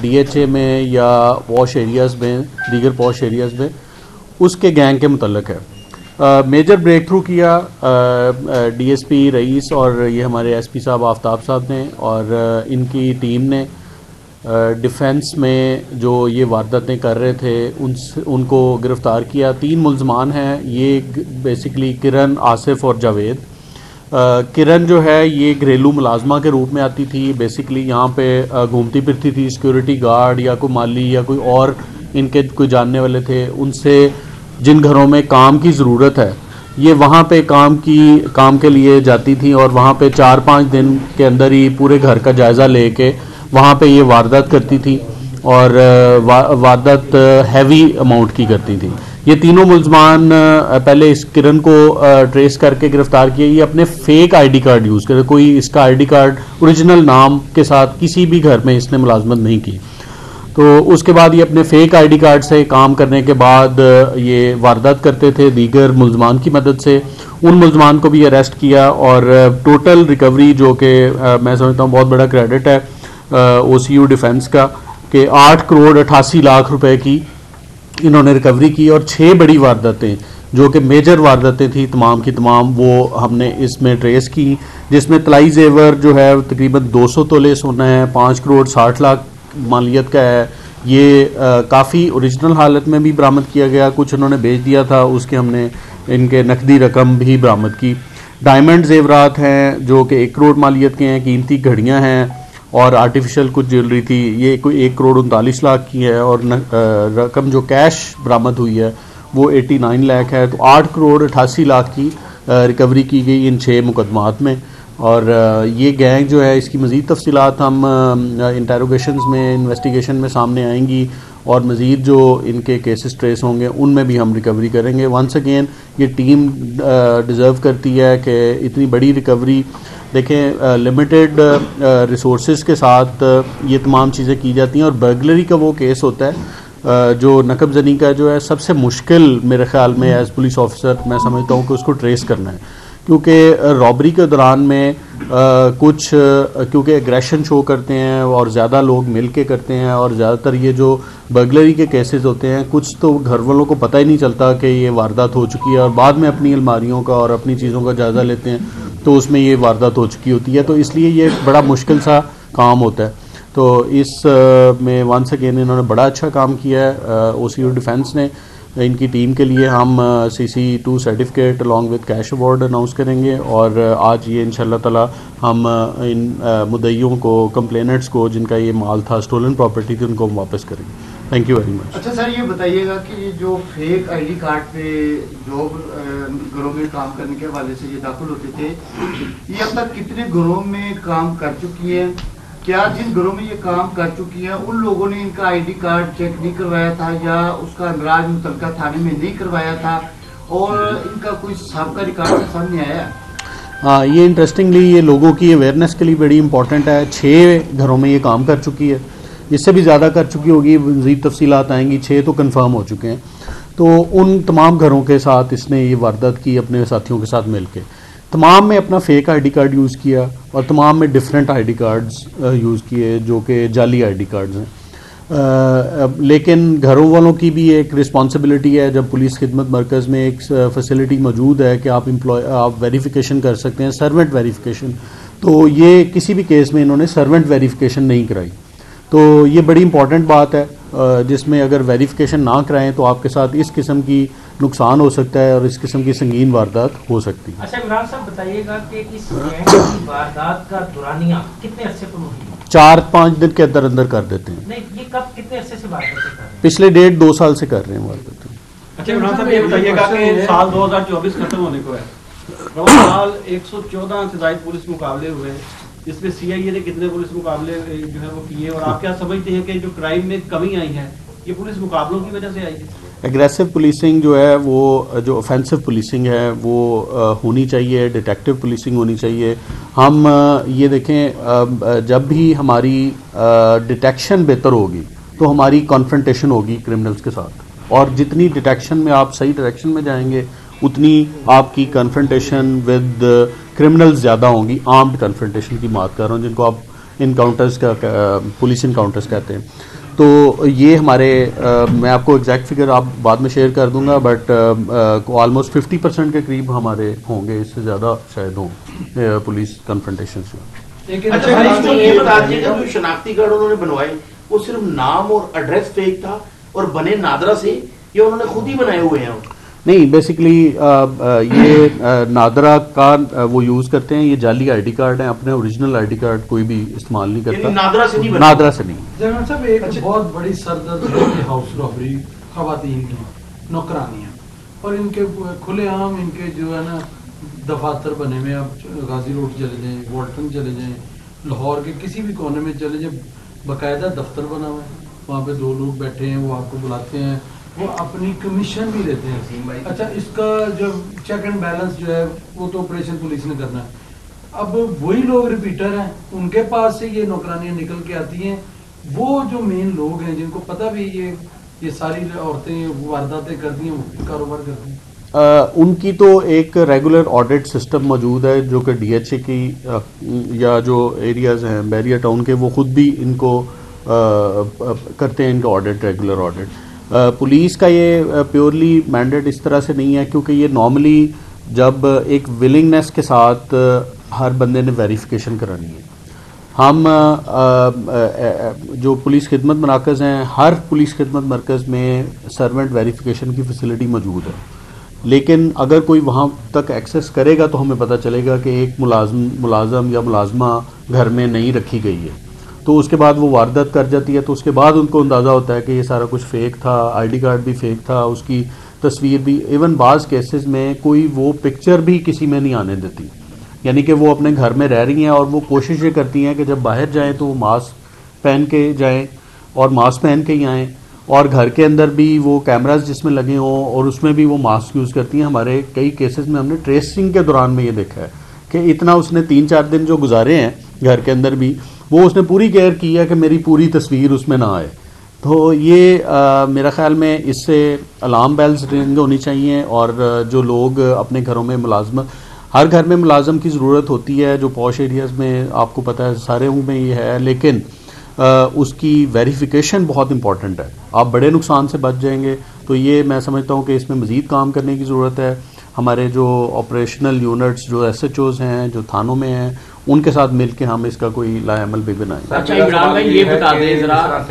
DHA में या posh areas में, दीगर पॉश एरियाज़ में उसके गैंग के मुतल्लक है। मेजर ब्रेक थ्रू किया DSP रईस और ये हमारे SP साहब आफ्ताब साहब ने और इनकी टीम ने डिफेंस में जो ये वारदातें कर रहे थे उनको गिरफ़्तार किया। 3 मुल्ज़मान हैं, ये बेसिकली किरण, आसिफ और जावेद। किरण जो है ये घरेलू मुलाजमा के रूप में आती थी, बेसिकली यहाँ पे घूमती फिरती थी, सिक्योरिटी गार्ड या कोई माली या कोई और इनके कोई जानने वाले थे, उनसे जिन घरों में काम की ज़रूरत है ये वहाँ पे काम के लिए जाती थी और वहाँ पे 4-5 दिन के अंदर ही पूरे घर का जायज़ा लेके वहाँ पे ये वारदात करती थी और वारदात हैवी अमाउंट की करती थी। ये तीनों मुल्ज़मान पहले इस किरण को ट्रेस करके गिरफ्तार किए। ये अपने फेक ID कार्ड यूज़ करे, कोई इसका ID कार्ड ओरिजिनल नाम के साथ किसी भी घर में इसने मुलाजमत नहीं की। तो उसके बाद ये अपने फेक ID कार्ड से काम करने के बाद ये वारदात करते थे दीगर मुल्ज़मान की मदद से। उन मुल्ज़मान को भी अरेस्ट किया और टोटल रिकवरी जो कि मैं समझता हूँ बहुत बड़ा क्रेडिट है OCU डिफेंस का कि 8 करोड़ 88 लाख रुपए की इन्होंने रिकवरी की और 6 बड़ी वारदातें जो कि मेजर वारदातें थी तमाम की तमाम वो हमने इसमें ट्रेस की, जिसमें तलाई जेवर जो है तकरीबन 200 तोले सोना है, 5 करोड़ 60 लाख मालियत का है। ये काफ़ी ओरिजिनल हालत में भी बरामद किया गया, कुछ उन्होंने बेच दिया था, उसके हमने इनके नकदी रकम भी बरामद की। डायमंड जेवरात हैं जो कि 1 करोड़ मालियत के हैं, कीमती घड़ियाँ हैं और आर्टिफिशियल कुछ ज्वेलरी थी, ये कोई 1 करोड़ 39 लाख की है और रकम जो कैश बरामद हुई है वो 89 लाख है। तो 8 करोड़ 88 लाख की रिकवरी की गई इन 6 मुकदमात में। और ये गैंग जो है इसकी मज़ीद तफसीलात हम इंटेरोगेशंस में, इन्वेस्टिगेशन में सामने आएंगी और मज़ीद जो इनके केसेस ट्रेस होंगे उनमें भी हम रिकवरी करेंगे। वंस अगेन ये टीम डिज़र्व करती है कि इतनी बड़ी रिकवरी। देखें लिमिटेड रिसोर्सेज के साथ ये तमाम चीज़ें की जाती हैं और बर्गलरी का वो केस होता है जो नकबजनी का जो है सबसे मुश्किल मेरे ख्याल में एज़ पुलिस ऑफिसर मैं समझता हूँ कि उसको ट्रेस करना है, क्योंकि रॉबरी के दौरान में कुछ क्योंकि एग्रेशन शो करते हैं और ज़्यादा लोग मिल के करते हैं और ज़्यादातर ये जो बर्गलरी के केसेस होते हैं कुछ तो घर वालों को पता ही नहीं चलता कि ये वारदात हो चुकी है और बाद में अपनी अलमारियों का और अपनी चीज़ों का जायज़ा लेते हैं तो उसमें ये वारदात हो चुकी होती है। तो इसलिए ये बड़ा मुश्किल सा काम होता है। तो इस में वंस अगेन इन्होंने बड़ा अच्छा काम किया है OCU डिफेंस ने। इनकी टीम के लिए हम CC2 certificate along with cash award announce करेंगे और आज ये इंशाल्लाह ताला हम इन मुद्दइयों को, कंप्लेनेंट्स को जिनका ये माल था, स्टोलन प्रॉपर्टी थी, उनको वापस करेंगे। Thank you very much. अच्छा सर, ये बताइएगा कि जो फेक ID कार्ड पे जॉब घरों में काम करने के हवाले से ये दाखिल होते थे, ये अब तक कितने घरों में काम कर चुकी है? क्या जिन घरों में ये काम कर चुकी है उन लोगों ने इनका ID कार्ड चेक नहीं करवाया था या उसका अंदराज मुतलका थाने में नहीं करवाया था और इनका कोई सबका रिकॉर्ड सामने आया? हाँ, ये इंटरेस्टिंगली ये लोगों की अवेयरनेस के लिए बड़ी इंपॉर्टेंट है। 6 घरों में ये काम कर चुकी है, इससे भी ज़्यादा कर चुकी होगी, मज़ीद तफसीलात आएंगी। 6 तो कंफर्म हो चुके हैं। तो उन तमाम घरों के साथ इसने ये वारदात की अपने साथियों के साथ मिलके। तमाम में अपना फेक ID कार्ड यूज़ किया और तमाम में डिफरेंट ID कार्ड्स यूज़ किए जो कि जाली ID कार्ड्स हैं। लेकिन घरों वालों की भी एक रिस्पॉन्सिबिलिटी है। जब पुलिस खिदमत मरकज़ में एक फैसिलिटी मौजूद है कि आप वेरिफिकेशन कर सकते हैं, सर्वेंट वेरिफिकेशन, तो ये किसी भी केस में इन्होंने सर्वेंट वेरिफिकेशन नहीं कराई। तो ये बड़ी इंपॉर्टेंट बात है जिसमें अगर वेरिफिकेशन ना कराएं तो आपके साथ इस किस्म की नुकसान हो सकता है और इस किस्म की संगीन वारदात हो सकती है। अच्छा इमरान साहब बताइएगा कि इस गैंग की वारदात का दुरानिया कितने अरसे पर हुई? 4-5 दिन के अंदर अंदर कर देते हैं। नहीं, ये कब कितने अरसे से वारदात कर रहे हैं? पिछले 1.5-2 साल से कर रहे हैं वारदात। अच्छा इमरान साहब ये बताइएगा कि साल 2024 खत्म होने को है, साल 114 से ज़ायद पुलिस मुकाबले हुए, इसमें CIA ने कितने पुलिस मुकाबले जो है वो किए और आप क्या समझते हैं कि जो क्राइम में कमी आई है ये पुलिस मुकाबलों की वजह से आई है? एग्रेसिव पुलिसिंग जो है वो जो ऑफेंसिव पुलिसिंग है वो होनी चाहिए, डिटेक्टिव पुलिसिंग होनी चाहिए। हम ये देखें जब भी हमारी डिटेक्शन बेहतर होगी तो हमारी कॉन्फ्रंटेशन होगी क्रिमिनल्स के साथ, और जितनी डिटेक्शन में आप सही डायरेक्शन में जाएंगे उतनी आपकी कन्फ्रंटेशन विद क्रिमिनल्स ज़्यादा होंगी। आर्म्ड कन्फ्रंटेशन की बात कर रहा हूँ जिनको आप इनकाउंटर्स का पुलिस इनकाउंटर्स कहते हैं। तो ये हमारे मैं आपको एग्जैक्ट फिगर आप बाद में शेयर कर दूंगा, बट ऑलमोस्ट 50% के करीब हमारे होंगे, इससे ज़्यादा शायद हों पुलिस कन्फ्रंटेशन से। अच्छा, इसको ये बता दीजिएगा जो शनाख्ती कार्ड उन्होंने बनवाए वो सिर्फ नाम और एड्रेस फेक था और बने नादरा से, या उन्होंने खुद ही बनाए हुए हैं? नहीं, बेसिकली ये नादरा का वो यूज़ करते हैं, ये जाली आईडी कार्ड हैं, अपने ओरिजिनल आईडी कार्ड कोई भी इस्तेमाल नहीं करता। नादरा से नहीं, नादरा से नहीं। जनरल साहब, एक बहुत बड़ी सरदर्द है हाउस रॉबरी, खवातीन की नौकरानियाँ, और इनके खुलेआम इनके जो है ना दफातर बने हुए, आप गाजी रोड चले जाएँ, वॉल्टन चले जाएँ, लाहौर के किसी भी कोने में चले जाए, बाकायदा दफ्तर बना हुआ है, वहाँ पे 2 लोग बैठे हैं, वो आपको बुलाते हैं, वो अपनी कमीशन भी लेते हैं। अच्छा, इसका जो चेक एंड बैलेंस जो है वो तो ऑपरेशन पुलिस ने करना है। अब वही लोग रिपीटर हैं, उनके पास से ये नौकरानियाँ निकल के आती हैं। वो जो मेन लोग हैं जिनको पता भी ये सारी औरतें वारदातें करती हैं, वो कारोबार करती हैं, उनकी तो एक रेगुलर ऑडिट सिस्टम मौजूद है जो कि DHA की या जो एरियाज़ हैं बैरिया टाउन के, वो ख़ुद भी इनको करते हैं, इनका ऑडिट, रेगुलर ऑडिट। पुलिस का ये प्योरली मैंडेट इस तरह से नहीं है, क्योंकि ये नॉर्मली जब एक विलिंगनेस के साथ हर बंदे ने वेरिफिकेशन करानी है। हम जो पुलिस खिदमत मराकज़ हैं, हर पुलिस खिदमत मरकज़ में सर्वेंट वेरिफिकेशन की फैसिलिटी मौजूद है, लेकिन अगर कोई वहाँ तक एक्सेस करेगा तो हमें पता चलेगा कि एक मुलाजम या मुलाजमा घर में नहीं रखी गई है, तो उसके बाद वो वारदात कर जाती है, तो उसके बाद उनको अंदाज़ा होता है कि ये सारा कुछ फ़ेक था, आईडी कार्ड भी फ़ेक था, उसकी तस्वीर भी, इवन बाज़ केसेस में कोई वो पिक्चर भी किसी में नहीं आने देती, यानी कि वो अपने घर में रह रही हैं और वो कोशिश ये करती हैं कि जब बाहर जाएँ तो वो मास्क पहन के जाएँ और मास्क पहन के ही आएँ, और घर के अंदर भी वो कैमरास जिसमें लगे हों और उसमें भी वो मास्क यूज़ करती हैं। हमारे कई केसेस में हमने ट्रेसिंग के दौरान में ये देखा है कि इतना उसने 3-4 दिन जो गुजारे हैं घर के अंदर भी, वो उसने पूरी केयर की है कि मेरी पूरी तस्वीर उसमें ना आए। तो ये मेरा ख्याल में इससे अलार्म बेल्स रिंग होनी चाहिए, और जो लोग अपने घरों में मुलाजमत, हर घर में मुलाजम की ज़रूरत होती है, जो पॉश एरियाज़ में आपको पता है सारे में ये है, लेकिन उसकी वेरिफिकेशन बहुत इंपॉर्टेंट है। आप बड़े नुकसान से बच जाएंगे। तो ये मैं समझता हूँ कि इसमें मज़ीद काम करने की ज़रूरत है। हमारे जो ऑपरेशनल यूनिट्स, जो SHOs हैं, जो थानों में हैं, उनके साथ मिल के हम इसका कोई लाएमल भी बनाएं। अच्छा इमरान भाई, ये बता दें जरा,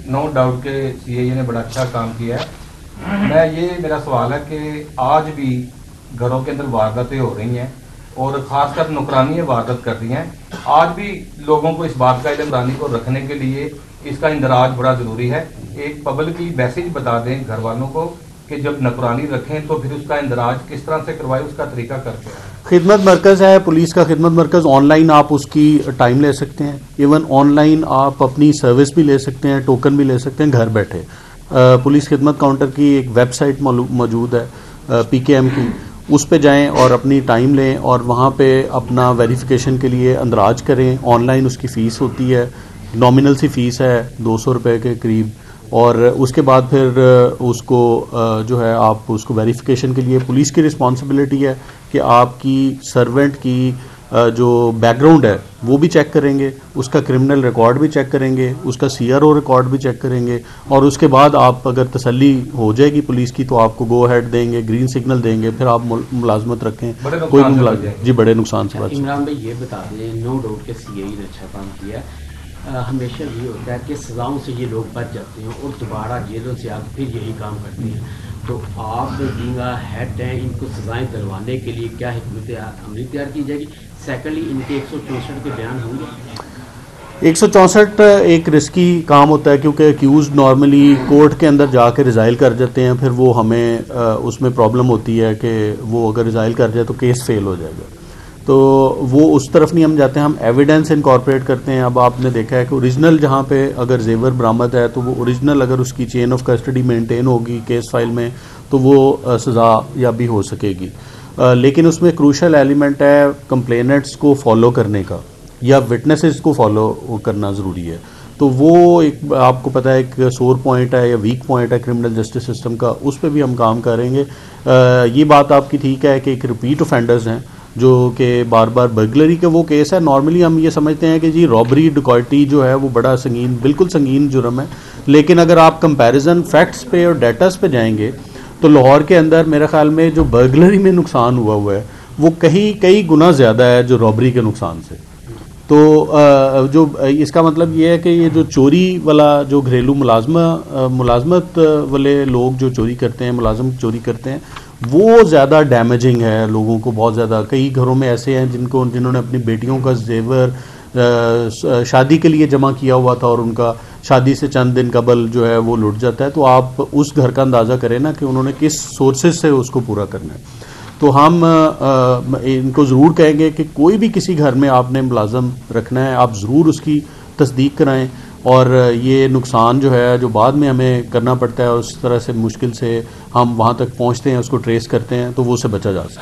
नो डाउट के CAA ने बड़ा अच्छा काम किया है। मेरा सवाल है कि आज भी घरों के अंदर वारदातें हो रही हैं और ख़ासकर नौकरानियाँ वारदात कर रही हैं। आज भी लोगों को इस बात का इल्म को रखने के लिए इसका इंदराज बड़ा ज़रूरी है। एक पब्लिकली मैसेज बता दें घर वालों को कि जब नौकरानी रखें तो फिर उसका इंदराज किस तरह से करवाएं, उसका तरीका करके हैं। खिदमत मरकज़ है पुलिस का, खिदमत मरकज़ ऑनलाइन आप उसकी टाइम ले सकते हैं, इवन ऑनलाइन आप अपनी सर्विस भी ले सकते हैं, टोकन भी ले सकते हैं घर बैठे। पुलिस खिदमत काउंटर की एक वेबसाइट मौजूद है PKM की, उस पे जाएं और अपनी टाइम लें और वहाँ पे अपना वेरिफिकेशन के लिए अंदराज करें। ऑनलाइन उसकी फ़ीस होती है, नॉमिनल सी फ़ीस है 200 रुपये के करीब, और उसके बाद फिर उसको जो है आप उसको वेरिफिकेशन के लिए पुलिस की रिस्पॉन्सिबिलिटी है कि आपकी सर्वेंट की जो बैकग्राउंड है वो भी चेक करेंगे, उसका क्रिमिनल रिकॉर्ड भी चेक करेंगे, उसका CRO रिकॉर्ड भी चेक करेंगे, और उसके बाद आप अगर तसल्ली हो जाएगी पुलिस की तो आपको गो हेड देंगे, ग्रीन सिग्नल देंगे, फिर आप मुलाजमत रखें। कोई मुलाजमत जी बड़े नुकसान से बच। इमरान भाई ये बता दें, नो डाउट के CAA ने अच्छा काम किया है। हमेशा ये होता है कि सज़ाओं से ये लोग बच जाते हैं और दोबारा जेलों से आकर फिर यही काम करते हैं। तो आप बींगा हेड हैं, इनको सज़ाएं दिलवाने के लिए क्या हिकमत अमली तैयार की जाएगी? सेकेंडली, इनके 164 के बयान होंगे। 164 एक रिस्की काम होता है, क्योंकि अक्यूज़ नॉर्मली कोर्ट के अंदर जाके रिज़ाइल कर जाते हैं, फिर वो हमें उसमें प्रॉब्लम होती है कि वो अगर रिज़ाइल कर जाए तो केस फेल हो जाएगा, तो वो उस तरफ नहीं हम जाते हैं। हम एविडेंस इनकॉर्पोरेट करते हैं। अब आपने देखा है कि ओरिजिनल जहाँ पे अगर जेवर बरामद है तो वो ओरिजिनल अगर उसकी चेन ऑफ कस्टडी मेंटेन होगी केस फाइल में तो वो सज़ा याबी हो सकेगी। लेकिन उसमें क्रूशल एलिमेंट है कंप्लेनेंट्स को फॉलो करने का या विटनेसेस को फॉलो करना ज़रूरी है। तो वो एक आपको पता है एक सोर पॉइंट है या वीक पॉइंट है क्रिमिनल जस्टिस सिस्टम का, उस पर भी हम काम करेंगे। ये बात आपकी ठीक है कि एक रिपीट ऑफेंडर्स हैं, जो कि बार बार बर्गलरी के वो केस है। नॉर्मली हम ये समझते हैं कि जी रॉबरी डकैती जो है वो बड़ा संगीन, बिल्कुल संगीन जुर्म है, लेकिन अगर आप कंपैरिजन फैक्ट्स पे और डेटास पे जाएंगे तो लाहौर के अंदर मेरे ख्याल में जो बर्गलरी में नुकसान हुआ है वो कई गुना ज़्यादा है जो रॉबरी के नुकसान से। तो जो इसका मतलब ये है कि ये जो चोरी वाला जो घरेलू मुलाजमत वाले लोग जो चोरी करते हैं, मुलाजम चोरी करते हैं, वो ज़्यादा डैमेजिंग है लोगों को बहुत ज़्यादा। कई घरों में ऐसे हैं जिन्होंने अपनी बेटियों का जेवर शादी के लिए जमा किया हुआ था और उनका शादी से चंद दिन कबल जो है वो लुट जाता है। तो आप उस घर का अंदाज़ा करें ना कि उन्होंने किस सोर्सेज से उसको पूरा करना है। तो हम इनको ज़रूर कहेंगे कि कोई भी किसी घर में आपने मुलाजम रखना है, आप ज़रूर उसकी तस्दीक कराएं, और ये नुकसान जो है जो बाद में हमें करना पड़ता है उस तरह से मुश्किल से हम वहाँ तक पहुँचते हैं, उसको ट्रेस करते हैं, तो वो से बचा जा सकता है।